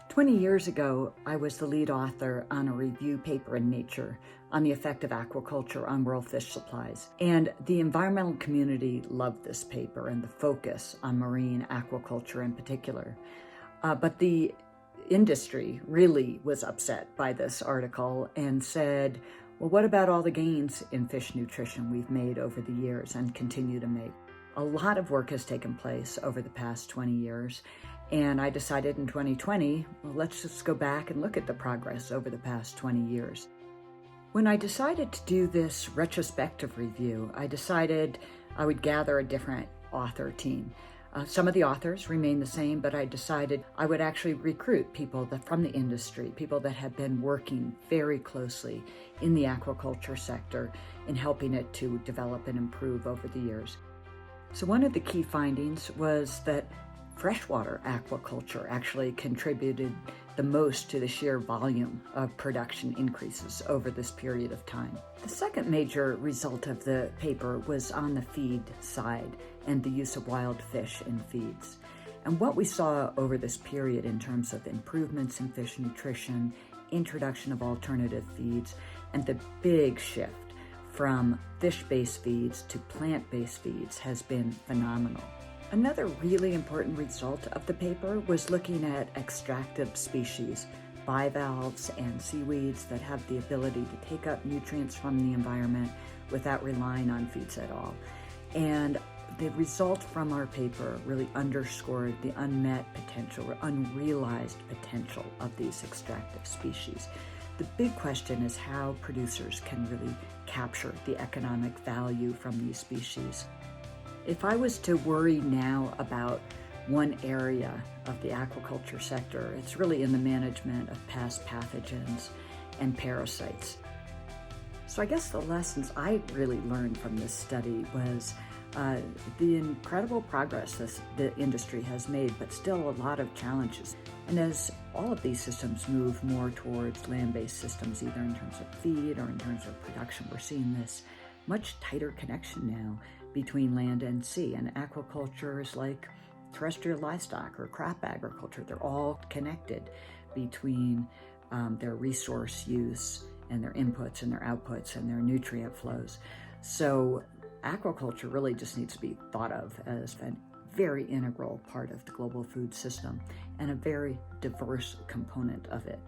20 years ago, I was the lead author on a review paper in Nature on the effect of aquaculture on world fish supplies. And the environmental community loved this paper and the focus on marine aquaculture in particular. But the industry really was upset by this article and said, well, what about all the gains in fish nutrition we've made over the years and continue to make? A lot of work has taken place over the past 20 years, and I decided in 2020, well, let's just go back and look at the progress over the past 20 years. When I decided to do this retrospective review, I decided I would gather a different author team. Some of the authors remain the same, but I decided I would actually recruit people from the industry, people that have been working very closely in the aquaculture sector in helping it to develop and improve over the years. So one of the key findings was that freshwater aquaculture actually contributed the most to the sheer volume of production increases over this period of time. The second major result of the paper was on the feed side and the use of wild fish in feeds. And what we saw over this period in terms of improvements in fish nutrition, introduction of alternative feeds, and the big shift from fish-based feeds to plant-based feeds has been phenomenal. Another really important result of the paper was looking at extractive species, bivalves and seaweeds that have the ability to take up nutrients from the environment without relying on feeds at all. And the result from our paper really underscored the unmet potential or unrealized potential of these extractive species. The big question is how producers can really capture the economic value from these species. If I was to worry now about one area of the aquaculture sector, it's really in the management of pest pathogens and parasites. So I guess the lessons I really learned from this study was the incredible progress the industry has made, but still a lot of challenges. And as all of these systems move more towards land-based systems, either in terms of feed or in terms of production, we're seeing this much tighter connection now between land and sea. And aquaculture is like terrestrial livestock or crop agriculture. They're all connected between their resource use and their inputs and their outputs and their nutrient flows. So aquaculture really just needs to be thought of as a very integral part of the global food system and a very diverse component of it.